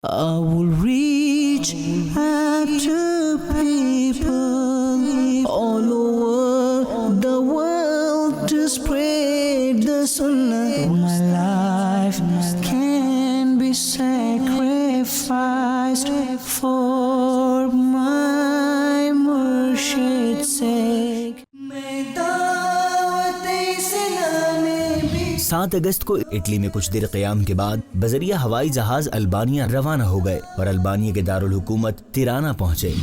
I will reach out to people all over the world to spread the sunnah. My life can be sacrificed for my Murshid's sake. 7 اگست کو Italy میں کچھ دیر قیام کے بعد بذریعہ ہوائی جہاز البانیہ روانہ ہو گئے اور البانیہ کے دارالحکومت تیرانہ پہنچے۔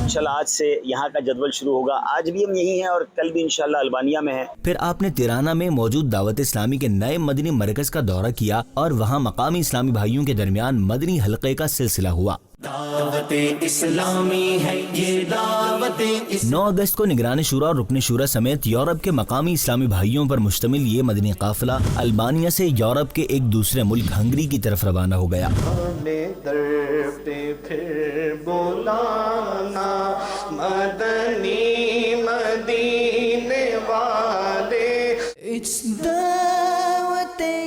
انشاءاللہ آج سے یہاں کا جدول شروع ہوگا، آج بھی ہم یہی ہیں اور کل بھی انشاءاللہ البانیہ میں ہیں۔ پھر آپ نے تیرانہ میں موجود دعوت اسلامی کے نئے مدنی مرکز کا دورہ کیا اور وہاں مقامی اسلامی بھائیوں کے درمیان مدنی حلقے کا سلسلہ ہوا۔ دعوت اسلامی ہے یہ دعوت 9 اگست کو نگران شورا اور رکن شورا سمیت یورپ کے مقامی اسلامی بھائیوں پر مشتمل یہ مدنی قافلہ البانیہ سے یورپ کے ایک دوسرے ملک ہنگری کی طرف روانہ ہو گیا۔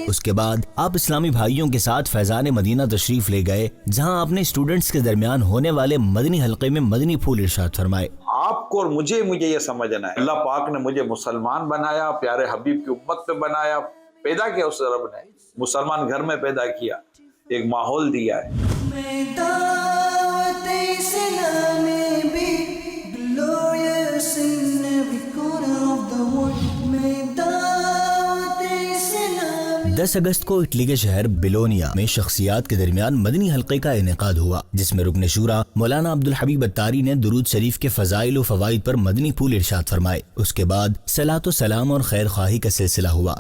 اس کے بعد آپ اسلامی بھائیوں کے ساتھ فیضان مدینہ تشریف لے گئے، جہاں آپ نے اسٹوڈنٹس کے درمیان ہونے والے مدنی حلقے میں مدنی پھول ارشاد فرمائے۔ آپ کو اور مجھے یہ سمجھنا ہے، اللہ پاک نے مجھے مسلمان بنایا، پیارے حبیب کی امت میں بنایا، پیدا کیا اس رب نے، مسلمان گھر میں پیدا کیا، ایک ماحول دیا ہے۔ دعوت اسلامی بھی glorious in every corner of the world. 10 اگست کو اٹلی کے شہر بیلونیا میں شخصیات کے درمیان مدنی حلقے کا انعقاد ہوا، جس میں رکن شورا مولانا عبدالحبیب اتاری نے درود شریف کے فضائل و فوائد پر مدنی پھول ارشاد فرمائے۔ اس کے بعد صلاۃ و سلام اور خیر خواہی کا سلسلہ ہوا۔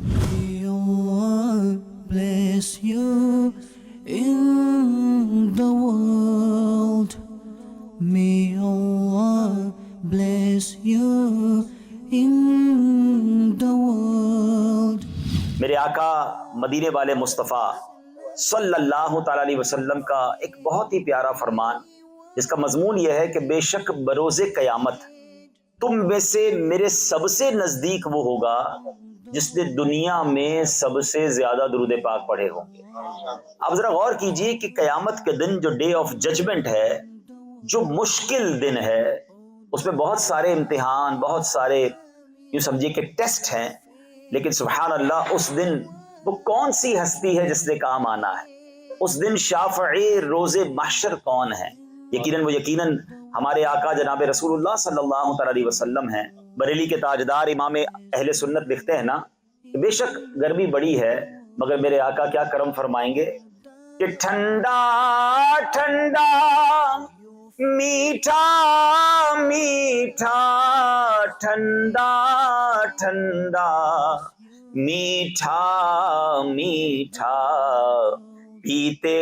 Bless you in the world. May Allah bless you in the world. میرے آقا مدینے والے مصطفیٰ صلی اللہ تعالیٰ علیہ وسلم کا ایک بہت ہی پیارا فرمان، جس کا مضمون یہ ہے کہ بے شک بروز قیامت تم میں سے میرے سب سے نزدیک وہ ہوگا جس نے دنیا میں سب سے زیادہ درود پاک پڑھے ہوں گے۔ آپ ذرا غور کیجئے کہ قیامت کے دن جو ڈے آف ججمنٹ ہے، جو مشکل دن ہے، اس میں بہت سارے امتحان، بہت سارے یوں سمجھیے کہ ٹیسٹ ہیں، لیکن سبحان اللہ اس دن وہ کون سی ہستی ہے جس نے کام آنا ہے؟ اس دن شافعی روز محشر کون ہے؟ یقیناً ہمارے آقا جناب رسول اللہ صلی اللہ علیہ وسلم ہیں۔ بریلی کے تاجدار امام اہل سنت لکھتے ہیں نا کہ بے شک گرمی بڑی ہے، مگر میرے آقا کیا کرم فرمائیں گے کہ ٹھنڈا ٹھنڈا میٹھا میٹھا ٹھنڈا ٹھنڈا میٹھا میٹھا پیتے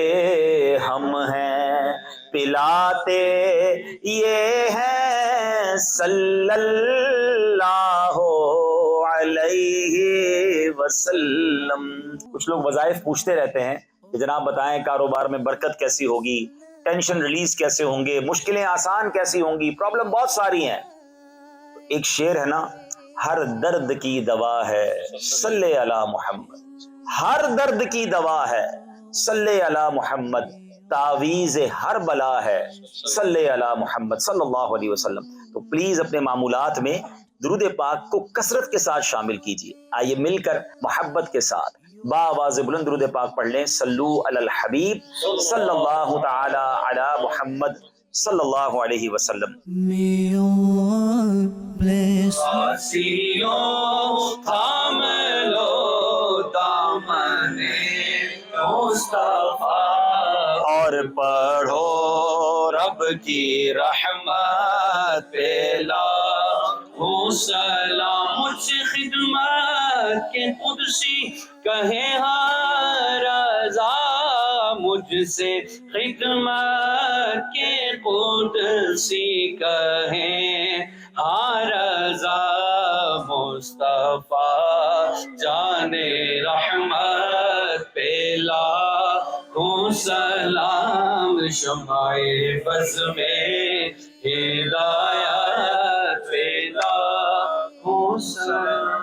ہم ہیں پلاتے یہ ہیں صلی اللہ علیہ وسلم۔ کچھ لوگ وظائف پوچھتے رہتے ہیں کہ جناب بتائیں کاروبار میں برکت کیسی ہوگی، ٹینشن ریلیز کیسے ہوں گے، مشکلیں آسان کیسی ہوں گی، پرابلم بہت ساری ہیں۔ ایک شعر ہے نا، ہر درد کی دوا ہے صلی علی محمد، ہر درد کی دوا ہے صلی علی محمد، تعویذ ہر بلا ہے صلی علی محمد صلی اللہ علیہ وسلم۔ تو پلیز اپنے معمولات میں درود پاک کو کثرت کے ساتھ شامل کیجیے۔ آئیے مل کر محبت کے ساتھ بآواز بلند درود پاک پڑھ لیں۔ صلو علی الحبیب صلی اللہ تعالی علی محمد صلی اللہ علیہ وسلم۔ May Allah bless تھام لو دامنے مصطفیٰ اور پڑھو رب کی رحمت پہ لاکھوں سلام، مجھ خدمت کے قدسی کہے ہر رضا، مجھ سے خدمت کے قدسی کہیں ہر رضا، مصطفیٰ جان رحمت پہ لاکھوں سلام، شمع بز میں ہدایت پہ لاکھوں سلام۔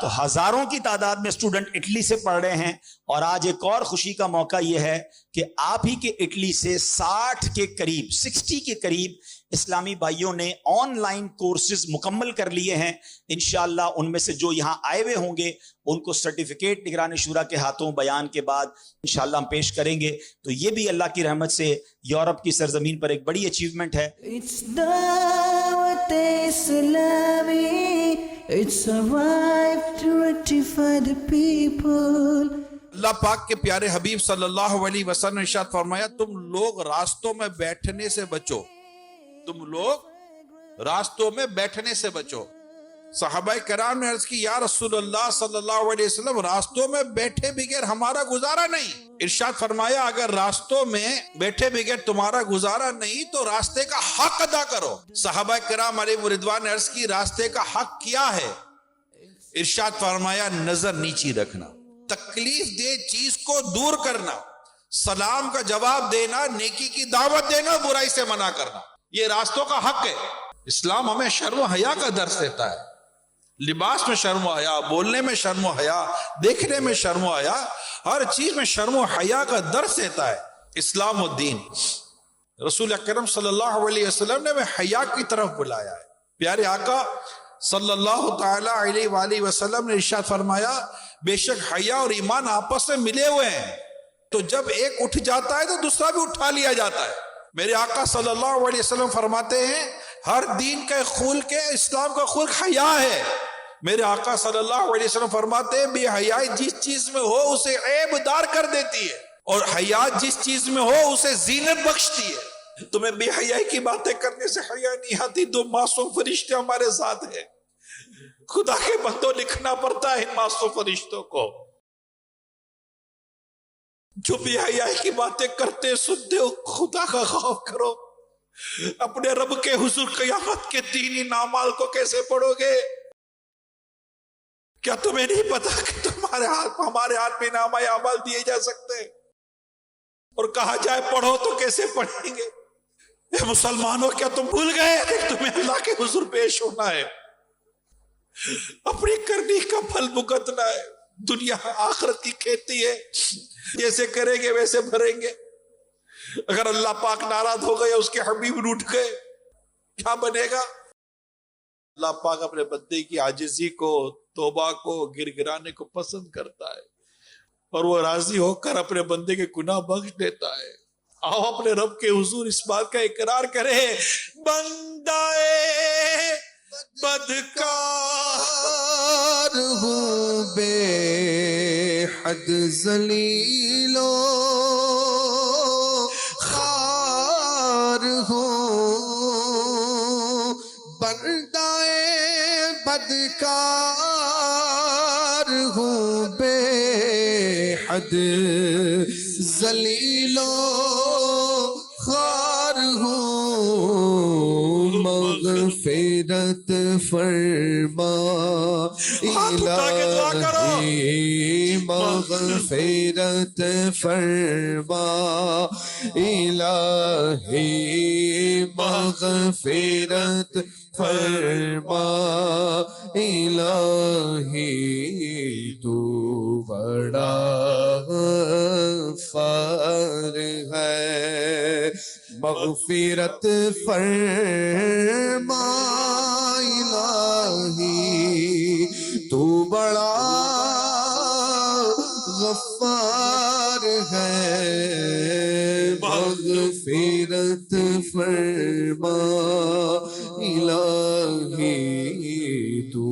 تو ہزاروں کی تعداد میں اسٹوڈنٹ اٹلی سے پڑھ رہے ہیں، اور آج ایک اور خوشی کا موقع یہ ہے کہ آپ ہی کے اٹلی سے 60 کے قریب اسلامی بھائیوں نے آن لائن کورسز مکمل کر لیے ہیں. انشاءاللہ ان میں سے جو یہاں آئے ہوئے ہوں گے ان کو سرٹیفکیٹ نگران شورا کے ہاتھوں بیان کے بعد انشاءاللہ ہم پیش کریں گے. تو یہ بھی اللہ کی رحمت سے یورپ کی سرزمین پر ایک بڑی اچیومنٹ ہے. It's Dawat Islami, it's a right to rectify the people. اللہ پاک کے پیارے حبیب صلی اللہ علیہ وسلم نے ارشاد فرمایا تم لوگ راستوں میں بیٹھنے سے بچو، تم لوگ راستوں میں بیٹھنے سے بچو. صحابہ کرام نے عرض کی یا رسول اللہ صلی اللہ علیہ وسلم راستوں میں بیٹھے بغیر ہمارا گزارا نہیں. ارشاد فرمایا اگر راستوں میں بیٹھے بغیر تمہارا گزارا نہیں تو راستے کا حق ادا کرو. صحابہ کرام علیہ رضوان نے عرض کی راستے کا حق کیا ہے؟ ارشاد فرمایا نظر نیچی رکھنا، تکلیف دہ چیز کو دور کرنا، سلام کا جواب دینا، نیکی کی دعوت دینا، برائی سے منع کرنا، یہ راستوں کا حق ہے. اسلام ہمیں شرم و حیا کا درس دیتا ہے. لباس میں شرم و حیا، بولنے میں شرم و حیا، دیکھنے میں شرم و حیا، ہر چیز میں شرم و حیا کا درس دیتا ہے اسلام و دین. رسول اکرم صلی اللہ علیہ وسلم نے ہمیں حیا کی طرف بلایا ہے. پیارے آقا صلی اللہ تعالی علیہ وآلہ وسلم نے ارشاد فرمایا بے شک حیا اور ایمان آپس میں ملے ہوئے ہیں، تو جب ایک اٹھ جاتا ہے تو دوسرا بھی اٹھا لیا جاتا ہے. میرے آقا صلی اللہ علیہ وسلم فرماتے ہیں ہر دین کا خلق ہے، اسلام کا خلق حیا ہے. میرے آقا صلی اللہ علیہ وسلم فرماتے ہیں بے حیائی جس چیز میں ہو اسے عیب دار کر دیتی ہے، اور حیا جس چیز میں ہو اسے زینت بخشتی ہے. تمہیں بے حیائی کی باتیں کرنے سے حیا نہیں آتی. دو معصوم فرشتے ہمارے ساتھ ہیں، خدا کے بندوں لکھنا پڑتا ہے ان معصوم فرشتوں کو. جو بے حیائی کی باتیں کرتے سنتے ہو خدا کا خوف کرو. اپنے رب کے حضور قیامت کے دینی نامال کو کیسے پڑھو گے؟ کیا تمہیں نہیں پتا کہ ہمارے ہاتھ میں نامہ اعمال دیے جا سکتے ہیں؟ اور کہا جائے پڑھو تو کیسے پڑھیں گے؟ اے مسلمانوں کیا تم بھول گئے کہ تمہیں اللہ کے حضور پیش ہونا ہے؟ اپنی کرنی کا پھل بھگتنا ہے. دنیا آخرت کی کھیتی ہے، جیسے کریں گے ویسے بھریں گے. اگر اللہ پاک ناراض ہو گئے، اس کے حبیب روٹھ گئے، کیا بنے گا؟ اللہ پاک اپنے بندے کی عاجزی کو، توبہ کو، گر گرانے کو پسند کرتا ہے، اور وہ راضی ہو کر اپنے بندے کے گناہ بخش دیتا ہے. آؤ اپنے رب کے حضور اس بات کا اقرار کرے بندہ بدکار ہوں بے حد ذلیل و خوار ہوں، بندہ بدکار ہوں بے حد ذلیل و خوار ہوں. مغفرت فرما الہی، مغفرت فرما الہی، مغفرت فرما الہی. تو بڑا غفار ہے، مغفرت فرما الہی. تو بڑا غفار ہے، مغفرت فرما الہی. تو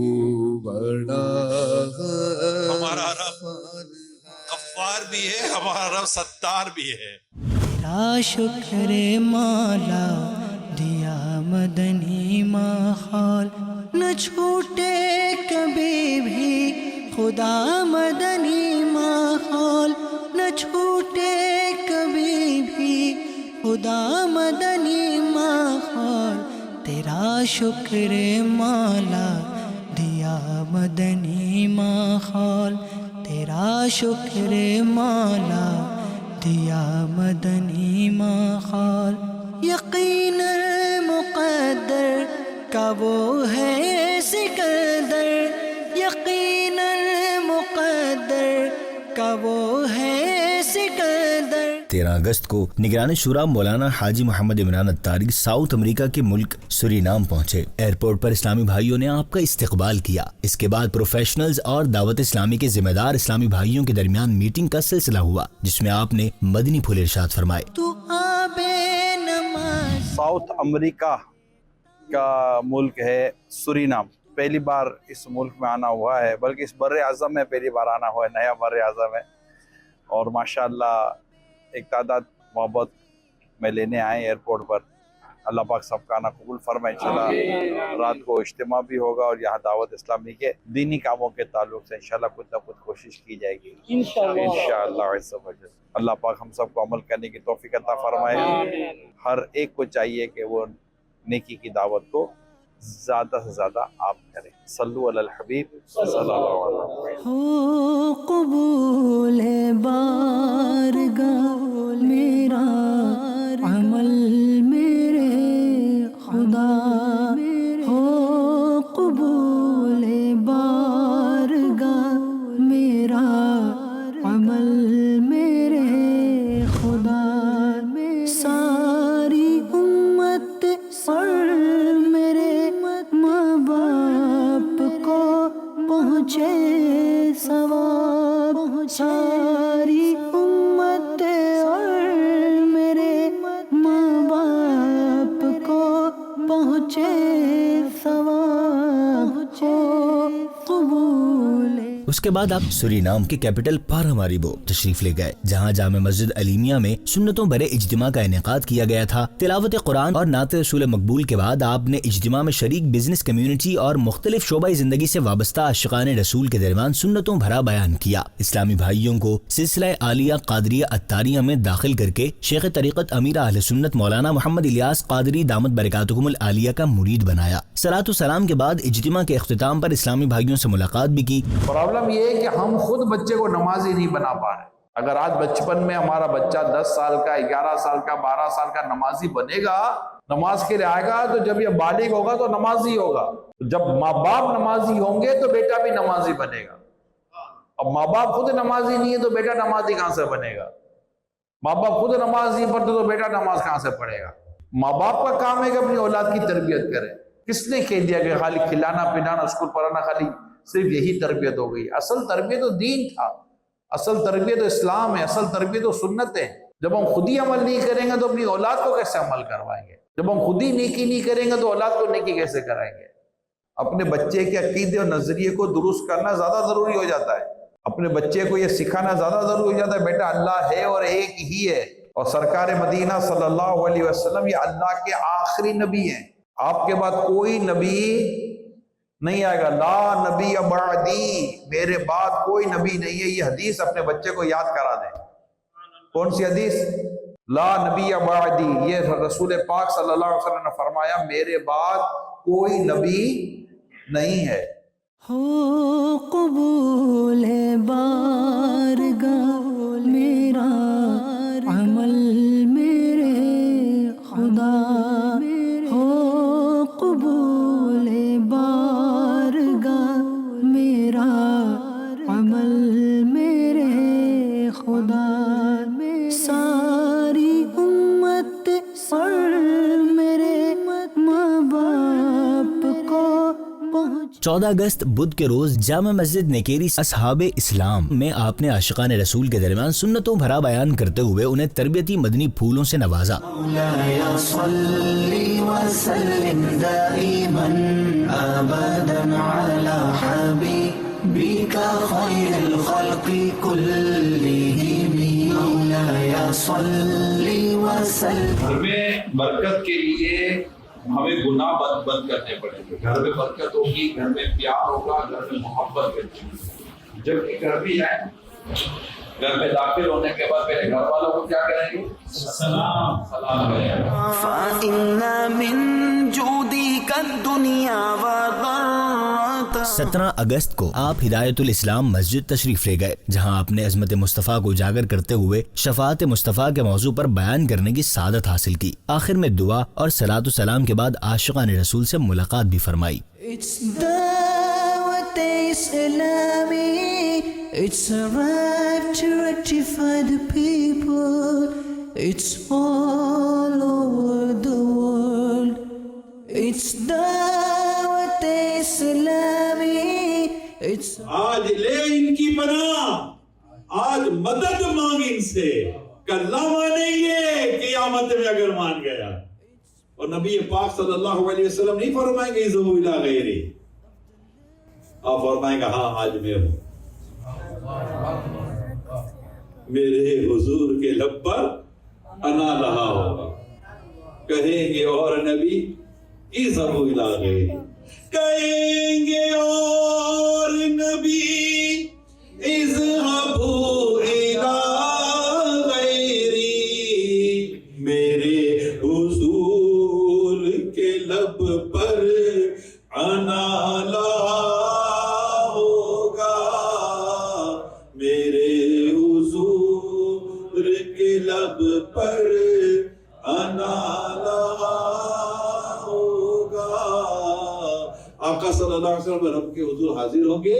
بڑا ہمارا رب غفار بھی ہے، ہمارا رب ستار بھی ہے. تیرا شکر مولا دیا مدنی ماحول، نہ چھوٹے کبھی بھی خدا مدنی ماحول، نہ چھوٹے کبھی بھی خدا مدنی ماحول. تیرا شکر مولا دیا مدنی ماحول، تیرا شکر مولا دیا مدنی ماحول. یقین مقدر کا وہ ہے سکندر، یقین اگست کو نگران شورا مولانا حاجی محمد عمران اتاری ساؤتھ امریکہ کے ملک سورینام پہنچے۔ ایئرپورٹ پر اسلامی بھائیوں نے آپ کا استقبال کیا۔ اس کے بعد پروفیشنلز اور دعوت اسلامی کے ذمہ دار اسلامی بھائیوں کے درمیان میٹنگ کا سلسلہ ہوا، جس میں آپ نے مدنی پھول ارشاد فرمائے۔ ساؤتھ امریکہ کا ملک ہے سورینام، پہلی بار اس ملک میں آنا ہوا ہے، بلکہ اس بر اعظم میں پہلی بار آنا ہوا ہے، نیا بر اعظم ہے، اور ماشاءاللہ ایک تعداد محبت میں لینے آئے ایئرپورٹ پر۔ اللہ پاک سب کا نا قبول فرمائے۔ انشاءاللہ رات کو اجتماع بھی ہوگا اور یہاں دعوت اسلامی کے دینی کاموں کے تعلق سے انشاءاللہ کچھ نہ کچھ کوشش کی جائے گی انشاءاللہ عز و جل۔ اللہ پاک ہم سب کو عمل کرنے کی توفیق عطا فرمائے۔ ہر ایک کو چاہیے کہ وہ نیکی کی دعوت کو زیادہ سے زیادہ آپ کریں۔ صلو علی الحبیب صلی اللہ علیہ وسلم۔ ہو قبول ہے بارگاہ میرا عمل میرے خدا، ہو قبول ہے بارگاہ میرا عمل میرے خدا۔ ساری امت اور میرے ماں باپ کو پہنچے ثواب، ساری امت اور میرے ماں باپ کو پہنچے ثواب، ہو قبول۔ اس کے بعد آپ سورینام کے کیپٹل پاراماریبو تشریف لے گئے، جہاں جامع مسجد علیمیہ میں سنتوں برے اجتماع کا انعقاد کیا گیا تھا۔ تلاوت قرآن اور نعت رسول مقبول کے بعد آپ نے اجتماع میں شریک بزنس کمیونٹی اور مختلف شعبہ زندگی سے وابستہ عاشقان رسول کے درمیان سنتوں بھرا بیان کیا۔ اسلامی بھائیوں کو سلسلہ عالیہ قادریہ اتاریہ میں داخل کر کے شیخ طریقت امیر اہل سنت مولانا محمد الیاس قادری دامت برکاتہم العالیہ کا مرید بنایا۔ صلاۃ و سلام کے بعد اجتماع کے اختتام پر اسلامی بھائیوں سے ملاقات بھی کی۔ پرابلم یہ ہے کہ ہم خود بچے کو نمازی نہیں بنا پا رہے۔ اگر آج بچپن میں ہمارا بچہ 10 سال کا، 11 سال کا، 12 سال کا نمازی بنے گا، نماز کے لیے آئے گا، تو جب یہ بالغ ہوگا تو نمازی ہوگا۔ جب ماں باپ نمازی ہوں گے تو بیٹا بھی نمازی بنے گا۔ اب ماں باپ خود نمازی نہیں ہے تو بیٹا نمازی کہاں سے بنے گا؟ ماں باپ خود نماز نہیں پڑھتے تو بیٹا نماز کہاں سے پڑھے گا؟ ماں باپ کا کام ہے کہ اپنی اولاد کی تربیت کرے۔ کس نے کہہ دیا کہ خالی کھلانا پلانا اسکول پڑھانا خالی صرف یہی تربیت ہو گئی؟ اصل تربیت تو دین تھا، اصل تربیت تو اسلام ہے، اصل تربیت تو سنت ہے۔ جب ہم خود ہی عمل نہیں کریں گے تو اپنی اولاد کو کیسے عمل کروائیں گے؟ جب ہم خود ہی نیکی نہیں کریں گے تو اولاد کو نیکی کیسے کرائیں گے؟ اپنے بچے کے عقیدے اور نظریے کو درست کرنا زیادہ ضروری ہو جاتا ہے۔ اپنے بچے کو یہ سکھانا زیادہ ضروری ہو جاتا ہے، بیٹا اللہ ہے اور ایک ہی ہے، اور سرکار مدینہ صلی اللہ علیہ وسلم یہ اللہ کے آخری نبی ہیں۔ آپ کے بعد کوئی نبی نہیں آئے گا، لا نبی بعدی، میرے بعد کوئی نبی نہیں ہے۔ یہ حدیث اپنے بچے کو یاد کرا دیں۔ کون سی حدیث؟ لا نبی بعدی، یہ رسول پاک صلی اللہ علیہ وسلم نے فرمایا میرے بعد کوئی نبی نہیں ہے۔ ہو قبول ہے بارگاہ میرا عمل میرے خدا، ہو قبول ہے بارگاہ میرا عمل میرے خدا۔ ساری امت اور میرے ماں باپ کو 14 اگست بدھ کے روز جامع مسجد نیکیری اصحاب اسلام میں آپ نے عاشقان رسول کے درمیان سنتوں بھرا بیان کرتے ہوئے انہیں تربیتی مدنی پھولوں سے نوازا۔ مولاي صل وسلم دائما ابدا على حبيبك خير الخلق كلهم مولاي صل وسلم۔ گھر میں برکت کے لیے ہمیں گناہ بند کرنے پڑیں گے۔ گھر میں برکت ہوگی، گھر میں پیار ہوگا، گھر میں محبت ہوگی۔ جب کہ گھر بھی آئے، گھر میں داخل ہونے کے بعد پہلے گھر والوں کو کیا کریں گے؟ سلام کریں گے۔ فإن من جودك الدنيا وضرتها۔ 17 اگست کو آپ ہدایت الاسلام مسجد تشریف لے گئے، جہاں آپ نے عظمت مصطفیٰ کو اجاگر کرتے ہوئے شفاعت مصطفیٰ کے موضوع پر بیان کرنے کی سعادت حاصل کی۔ آخر میں دعا اور صلاۃ و سلام کے بعد عاشقان رسول سے ملاقات بھی فرمائی۔ It's دعوت اسلامی، it's a right to rectify the people It's all over the world. It's Dawat Islami. It's آج لے ان کی پناہ، آج مدد مانگ ان سے، کل مانیں گے قیامت میں اگر مان گیا. اور نبی پاک صلی اللہ علیہ وسلم نہیں فرمائیں گے اذهبوا الی غیری، آپ فرمائیں گے ہاں آج میں ہوں. میرے حضور کے لب پر انا رہا ہوگا، کہیں گے اور نبی اذهبوا الی غیری، کہیں گے اور نبی اذهبوا الی غیری، میرے حضور کے لب پر انا لہا ہوگا، میرے حضور کے لب پر انا لہا ہوگا. آقا صلی اللہ علیہ وسلم رب کے حضور حاضر ہوں گے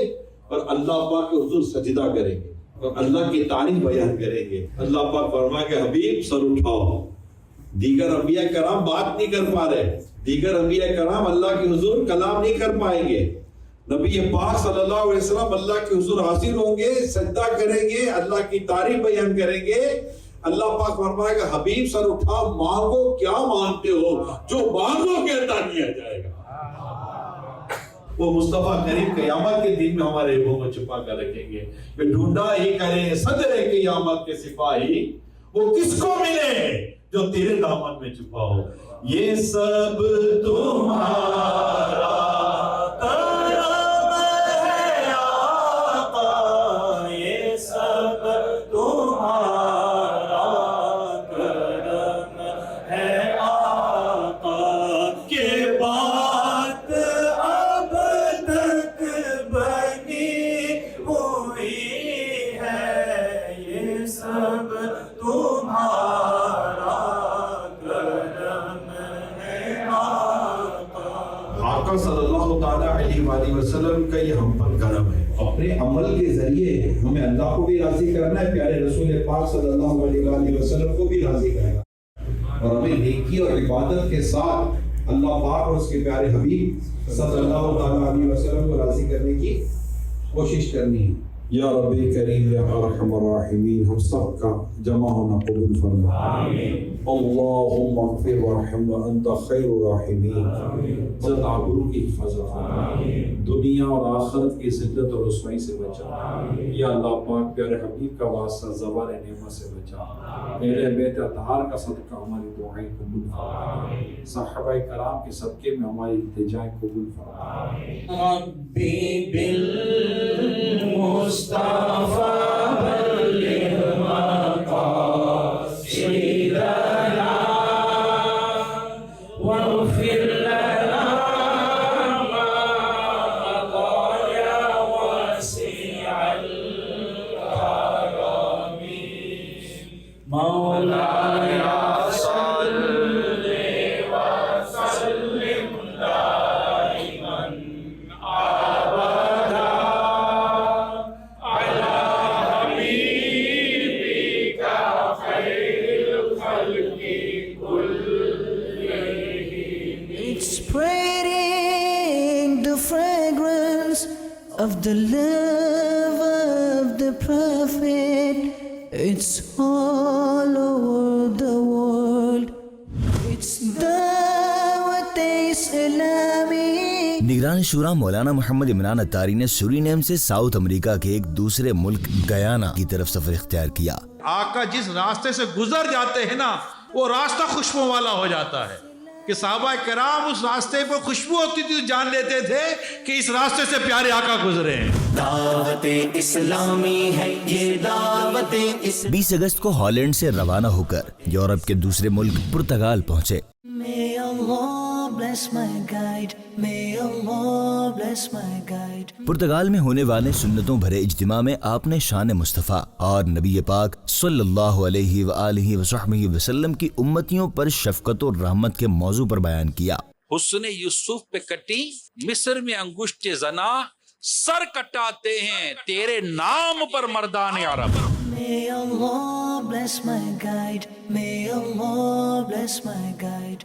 اور اللہ پاک کے حضور سجدہ کریں گے اور اللہ کی تعریف بیان کریں گے. اللہ پاک فرمائے کہ حبیب سر اٹھاؤ. دیگر انبیاء کرام بات نہیں کر پا رہے، دیگر انبیاء کرام اللہ کے حضور کلام نہیں کر پائیں گے. نبی پاک صلی اللہ علیہ وسلم اللہ کے حضور حاضر ہوں گے، سجدہ کریں گے، اللہ کی تعریف بیان کریں گے. اللہ پاک فرمائے گا حبیب سر اٹھاؤ، مانگو کیا مانگتے ہو، جو مانگو گے عطا کیا جائے گا. وہ مصطفیٰ کریم قیامت کے دن میں ہمارے عیبوں کو چھپا کر رکھیں گے کہ ڈھونڈا ہی کرے صدر قیامت کے سپاہی، وہ کس کو ملے جو تیرے دامن میں چھپا ہو. یہ سب تمہارا کرم ہے آقا، یہ سب تمہارا کرم ہے آقا، کہ بات اب تک بنی ہوئی ہے، یہ سب تمہارا کرم ہے آقا. آقا صلی اللہ تعالیٰ علیہ وآلہ وسلم کا یہ ہم پر کرم ہے. اپنے عمل کے ذریعے ہمیں اللہ کو بھی راضی کرنا ہے، پیارے رسول پاک صلی اللہ علیہ وآلہ وسلم کو بھی راضی کرنا، اور ہمیں نیکی اور عبادت کے ساتھ اللہ پاک اور اس کے پیارے حبیب صلی اللہ تعالیٰ علیہ وسلم کو راضی کرنے کی کوشش کرنی ہے. یا رب کریم یا ارحم الراحمین، ہم سب کا جمع ہونا قبول فرما. اللہم اغفر وارحم وانت خیر الراحمین. عزت آبرو کی حفاظت فرما، دنیا اور آخرت کی ذلت اور رسوائی سے بچا. یا اللہ پاک پیارے حبیب کا واسطہ زوال نعمت سے بچا. اہل بیت اطہار کا صدقہ ہماری دعائیں قبول فرما، صحابہ کرام کے صدقے میں ہماری التجائیں قبول فرما. ربی بالمصطفیٰ بلغ مقاصدنا واغفر لنا ما مضى يا واسع الكرم. مولاي صل وسلم دائما ابدا على حبيبك خير الخلق كلهم. It's spreading the fragrance of the love of the Prophet. It's all over the world. It's Dawat Islami. نگران شورا مولانا محمد عمران اتاری نے سورینیم سے ساؤتھ امریکہ کے ایک دوسرے ملک گیانا کی طرف سفر اختیار کیا. آقا جس راستے سے گزر جاتے ہیں نا، وہ راستہ خوشبو والا ہو جاتا ہے کہ صحابہ کرام اس راستے پر خوشبو ہوتی تھی تو جان لیتے تھے کہ اس راستے سے پیارے آقا گزرے ہیں. دعوت اسلامی ہے یہ دعوت 20 اگست کو ہالینڈ سے روانہ ہو کر یورپ کے دوسرے ملک پرتگال پہنچے. May Allah bless my guide. May Allah bless my guide. Portugal میں ہونے والے سنتوں بھرے اجتماع میں آپ نے شان مصطفیٰ اور نبی پاک صلی اللہ علیہ وآلہ وصحبہ وسلم کی امتیوں پر شفقت و رحمت کے موضوع پر بیان کیا. حسن یوسف پہ کٹی مصر میں انگشت زنا، سر کٹاتے ہیں تیرے نام پر مردان عرب. May Allah bless my guide. May Allah bless my guide.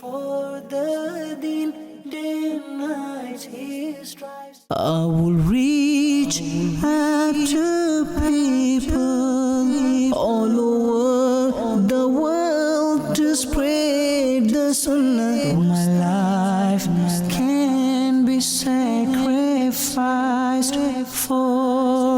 For the deen, day and night he strives. I will reach out to people all over the world to spread the sunnah. My life can be sacrificed for